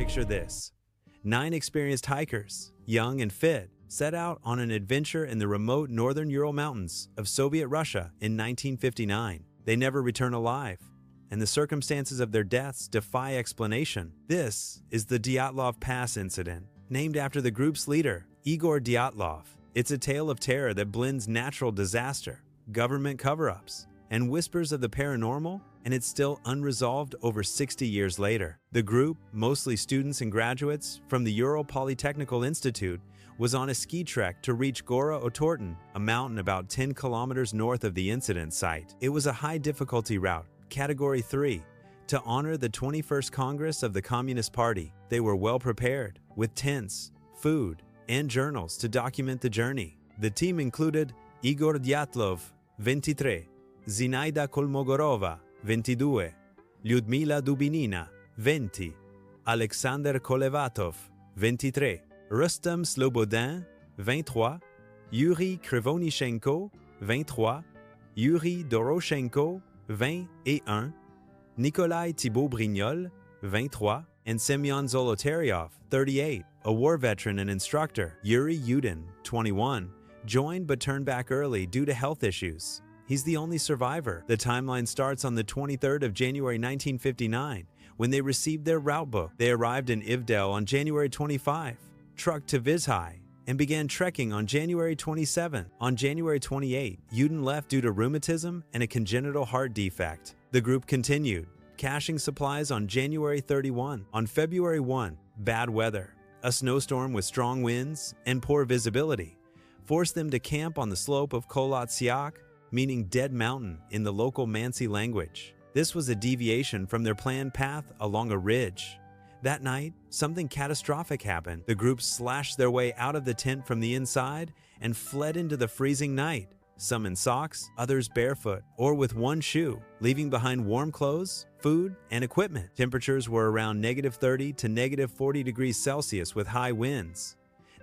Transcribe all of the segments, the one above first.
Picture this. 9 experienced hikers, young and fit, set out on an adventure in the remote northern Ural Mountains of Soviet Russia in 1959. They never return alive, and the circumstances of their deaths defy explanation. This is the Dyatlov Pass incident, named after the group's leader, Igor Dyatlov. It's a tale of terror that blends natural disaster, government cover-ups, and whispers of the paranormal, and it's still unresolved over 60 years later. The group, mostly students and graduates from the Ural Polytechnical Institute, was on a ski trek to reach Gora Otorten, a mountain about 10 kilometers north of the incident site. It was a high-difficulty route, Category 3, to honor the 21st Congress of the Communist Party. They were well prepared, with tents, food, and journals to document the journey. The team included Igor Dyatlov, 23, Zinaida Kolmogorova, 22, Lyudmila Dubinina, 20, Alexander Kolevatov, 23, Rustem Slobodin, 23, Yuri Krivonishenko, 23, Yuri Doroshenko, 21, Nikolai Thibault-Brignol, 23, and Semyon Zolotaryov, 38, a war veteran and instructor. Yuri Yudin, 21, joined but turned back early due to health issues. He's the only survivor. The timeline starts on the 23rd of January 1959, when they received their route book. They arrived in Ivdel on January 25, trucked to Vizhai, and began trekking on January 27. On January 28, Yudin left due to rheumatism and a congenital heart defect. The group continued, caching supplies on January 31. On February 1, bad weather, a snowstorm with strong winds and poor visibility, forced them to camp on the slope of Kholat Siak, meaning Dead Mountain in the local Mansi language. This was a deviation from their planned path along a ridge. That night, something catastrophic happened. The group slashed their way out of the tent from the inside and fled into the freezing night, some in socks, others barefoot, or with one shoe, leaving behind warm clothes, food, and equipment. Temperatures were around -30 to -40 degrees Celsius with high winds.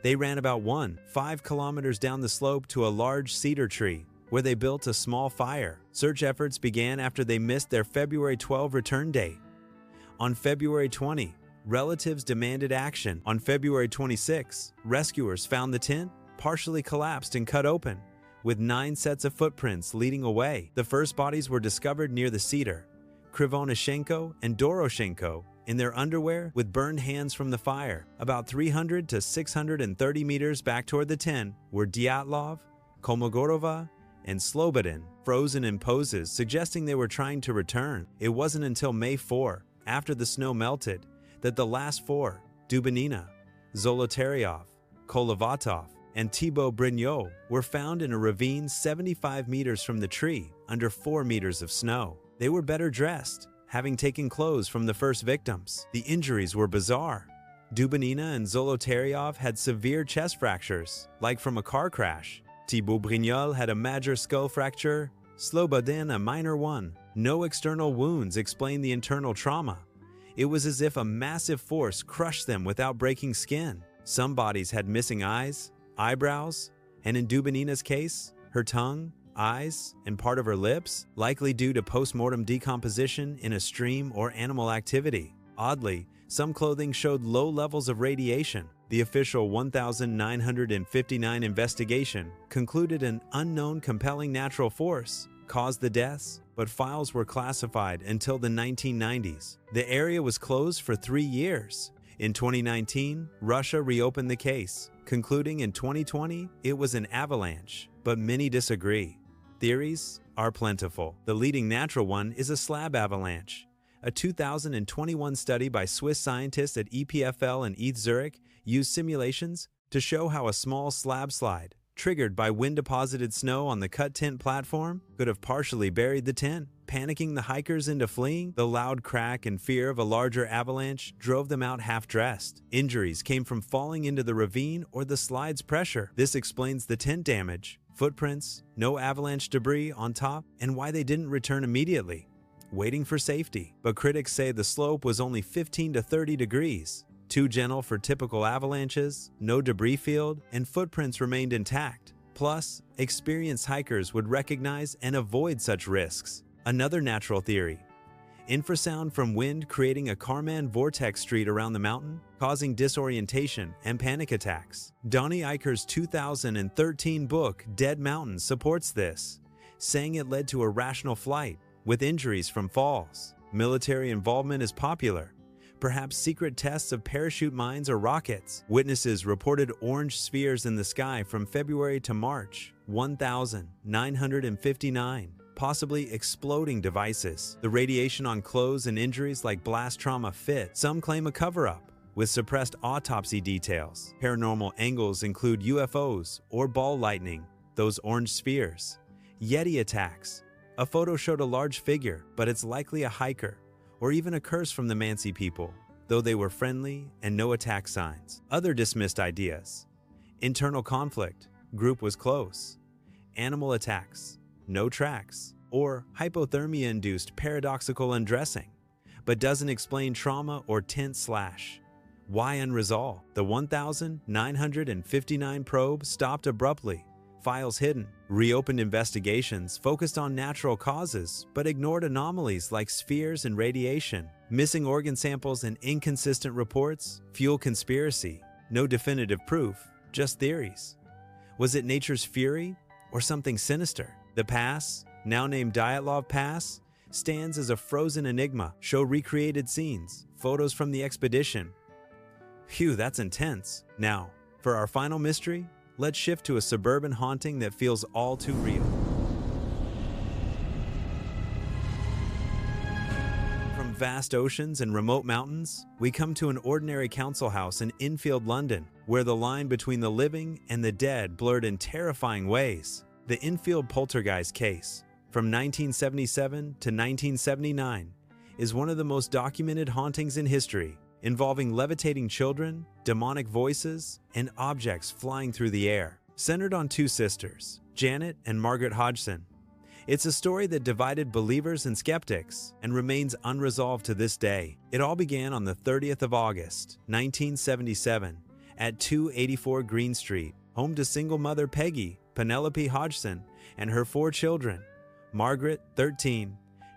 They ran about 5 kilometers down the slope to a large cedar tree, where they built a small fire. Search efforts began after they missed their February 12 return date. On February 20, relatives demanded action. On February 26, rescuers found the tent partially collapsed and cut open, with 9 sets of footprints leading away. The first bodies were discovered near the cedar, Krivonishenko and Doroshenko, in their underwear with burned hands from the fire. About 300 to 630 meters back toward the tent were Dyatlov, Kolmogorova, and Slobodin, frozen in poses suggesting they were trying to return. It wasn't until May 4, after the snow melted, that the last 4, Dubinina, Zolotaryov, Kolevatov, and Thibault-Brignol, were found in a ravine 75 meters from the tree under 4 meters of snow. They were better dressed, having taken clothes from the first victims. The injuries were bizarre. Dubinina and Zolotaryov had severe chest fractures, like from a car crash. Thibault-Brignol had a major skull fracture, Slobodin a minor one. No external wounds explained the internal trauma. It was as if a massive force crushed them without breaking skin. Some bodies had missing eyes, eyebrows, and in Dubinina's case, her tongue, eyes, and part of her lips, likely due to post-mortem decomposition in a stream or animal activity. Oddly, some clothing showed low levels of radiation. The official 1959 investigation concluded an unknown compelling natural force caused the deaths, but files were classified until the 1990s. The area was closed for 3 years. In 2019, Russia reopened the case, concluding in 2020 it was an avalanche, but many disagree. Theories are plentiful. The leading natural one is a slab avalanche. A 2021 study by Swiss scientists at EPFL and ETH Zurich used simulations to show how a small slab slide, triggered by wind-deposited snow on the cut tent platform, could have partially buried the tent, panicking the hikers into fleeing. The loud crack and fear of a larger avalanche drove them out half-dressed. Injuries came from falling into the ravine or the slide's pressure. This explains the tent damage, footprints, no avalanche debris on top, and why they didn't return immediately, waiting for safety. But critics say the slope was only 15 to 30 degrees, too gentle for typical avalanches, no debris field, and footprints remained intact. Plus, experienced hikers would recognize and avoid such risks. Another natural theory Infrasound from wind creating a Kármán vortex street around the mountain, causing disorientation and panic attacks. Donnie Eicher's 2013 book, Dead Mountains, supports this, saying it led to irrational flight, with injuries from falls. Military involvement is popular, perhaps secret tests of parachute mines or rockets. Witnesses reported orange spheres in the sky from February to March 1959, possibly exploding devices. The radiation on clothes and injuries like blast trauma fit. Some claim a cover-up, with suppressed autopsy details. Paranormal angles include UFOs or ball lightning, those orange spheres. Yeti attacks. A photo showed a large figure, but it's likely a hiker, or even a curse from the Mansi people, though they were friendly and no attack signs. Other dismissed ideas. Internal conflict, group was close. Animal attacks, no tracks. Or hypothermia-induced paradoxical undressing, but doesn't explain trauma or tent slash. Why unresolved? The 1959 probe stopped abruptly, files hidden. Reopened investigations focused on natural causes, but ignored anomalies like spheres and radiation. Missing organ samples and inconsistent reports fuel conspiracy. No definitive proof, just theories. Was it nature's fury or something sinister? The pass, now named Dyatlov Pass, stands as a frozen enigma. Show recreated scenes, photos from the expedition. Phew, that's intense. Now, for our final mystery, let's shift to a suburban haunting that feels all too real. From vast oceans and remote mountains, we come to an ordinary council house in Enfield, London, where the line between the living and the dead blurred in terrifying ways. The Enfield poltergeist case, from 1977 to 1979, is one of the most documented hauntings in history, involving levitating children, demonic voices, and objects flying through the air. Centered on two sisters, Janet and Margaret Hodgson, it's a story that divided believers and skeptics and remains unresolved to this day. It all began on the 30th of August, 1977, at 284 Green Street, home to single mother Peggy Penelope Hodgson and her 4 children, Margaret, 13,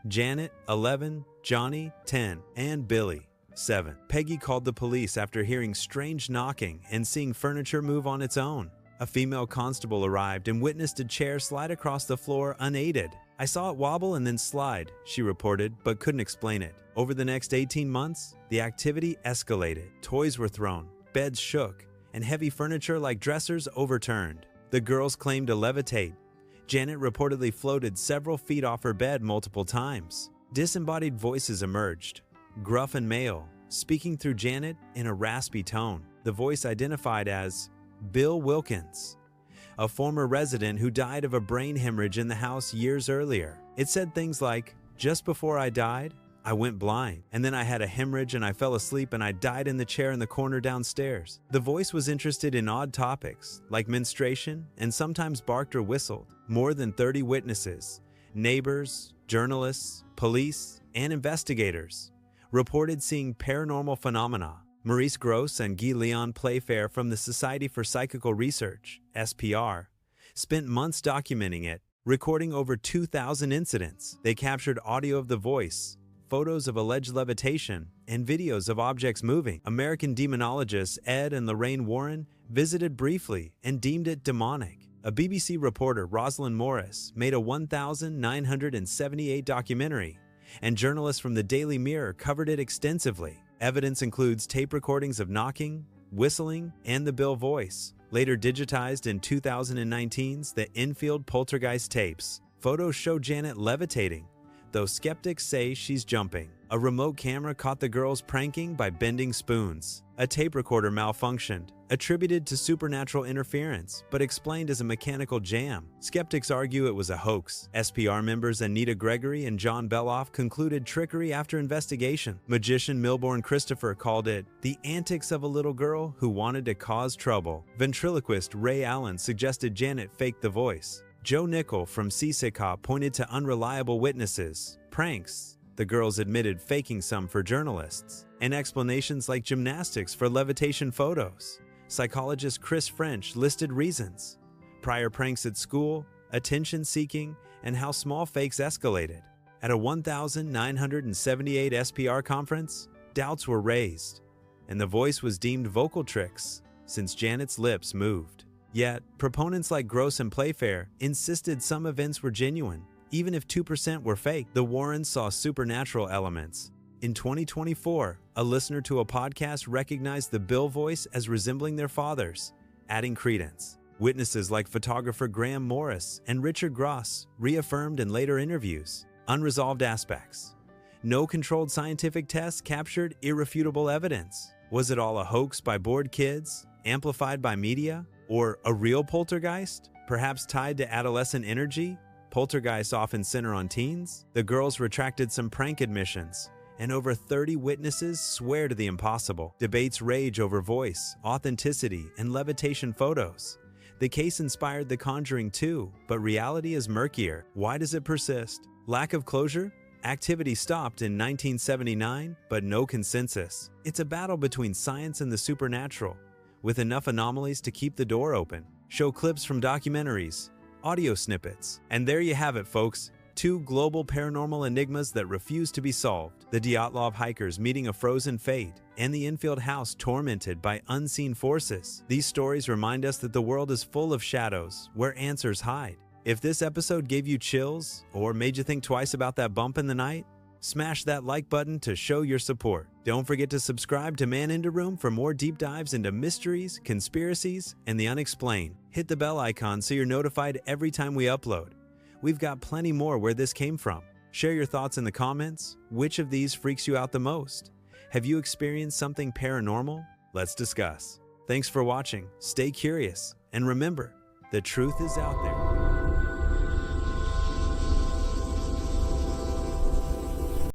Janet, 11, Johnny, 10, and Billy, 7. Peggy called the police after hearing strange knocking and seeing furniture move on its own. A female constable arrived and witnessed a chair slide across the floor unaided. "I saw it wobble and then slide," she reported, but couldn't explain it. Over the next 18 months, the activity escalated. Toys were thrown, beds shook, and heavy furniture like dressers overturned. The girls claimed to levitate. Janet reportedly floated several feet off her bed multiple times. Disembodied voices emerged, gruff and male, speaking through Janet in a raspy tone. The voice identified as Bill Wilkins, a former resident who died of a brain hemorrhage in the house years earlier. It said things like, "Just before I died, I went blind, and then I had a hemorrhage and I fell asleep and I died in the chair in the corner downstairs." The voice was interested in odd topics, like menstruation, and sometimes barked or whistled. More than 30 witnesses, neighbors, journalists, police, and investigators reported seeing paranormal phenomena. Maurice Gross and Guy Leon Playfair from the Society for Psychical Research, SPR, spent months documenting it, recording over 2,000 incidents. They captured audio of the voice, photos of alleged levitation, and videos of objects moving. American demonologists Ed and Lorraine Warren visited briefly and deemed it demonic. A BBC reporter, Rosalind Morris, made a 1,978 documentary, and journalists from the Daily Mirror covered it extensively. Evidence includes tape recordings of knocking, whistling, and the Bill voice, later digitized in 2019's The Enfield Poltergeist tapes. Photos show Janet levitating, though skeptics say she's jumping. A remote camera caught the girls pranking by bending spoons. A tape recorder malfunctioned, attributed to supernatural interference, but explained as a mechanical jam. Skeptics argue it was a hoax. SPR members Anita Gregory and John Beloff concluded trickery after investigation. Magician Milbourne Christopher called it the antics of a little girl who wanted to cause trouble. Ventriloquist Ray Allen suggested Janet faked the voice. Joe Nickel from CSICOP pointed to unreliable witnesses, pranks. The girls admitted faking some for journalists, and explanations like gymnastics for levitation photos. Psychologist Chris French listed reasons: prior pranks at school, attention-seeking, and how small fakes escalated. At a 1978 SPR conference, doubts were raised, and the voice was deemed vocal tricks since Janet's lips moved. Yet, proponents like Gross and Playfair insisted some events were genuine. Even if 2% were fake, the Warrens saw supernatural elements. In 2024, a listener to a podcast recognized the Bill voice as resembling their father's, adding credence. Witnesses like photographer Graham Morris and Richard Gross reaffirmed in later interviews unresolved aspects. No controlled scientific tests captured irrefutable evidence. Was it all a hoax by bored kids, amplified by media, or a real poltergeist, perhaps tied to adolescent energy? Poltergeists often center on teens. The girls retracted some prank admissions, and over 30 witnesses swear to the impossible. Debates rage over voice, authenticity, and levitation photos. The case inspired The Conjuring 2, but reality is murkier. Why does it persist? Lack of closure? Activity stopped in 1979, but no consensus. It's a battle between science and the supernatural, with enough anomalies to keep the door open. Show clips from documentaries, audio snippets. And there you have it, folks. 2 global paranormal enigmas that refuse to be solved. The Dyatlov hikers meeting a frozen fate, and the Enfield house tormented by unseen forces. These stories remind us that the world is full of shadows where answers hide. If this episode gave you chills or made you think twice about that bump in the night, smash that like button to show your support. Don't forget to subscribe to Man Into Room for more deep dives into mysteries, conspiracies, and the unexplained. Hit the bell icon so you're notified every time we upload. We've got plenty more where this came from. Share your thoughts in the comments. Which of these freaks you out the most? Have you experienced something paranormal? Let's discuss. Thanks for watching. Stay curious, and remember, the truth is out there.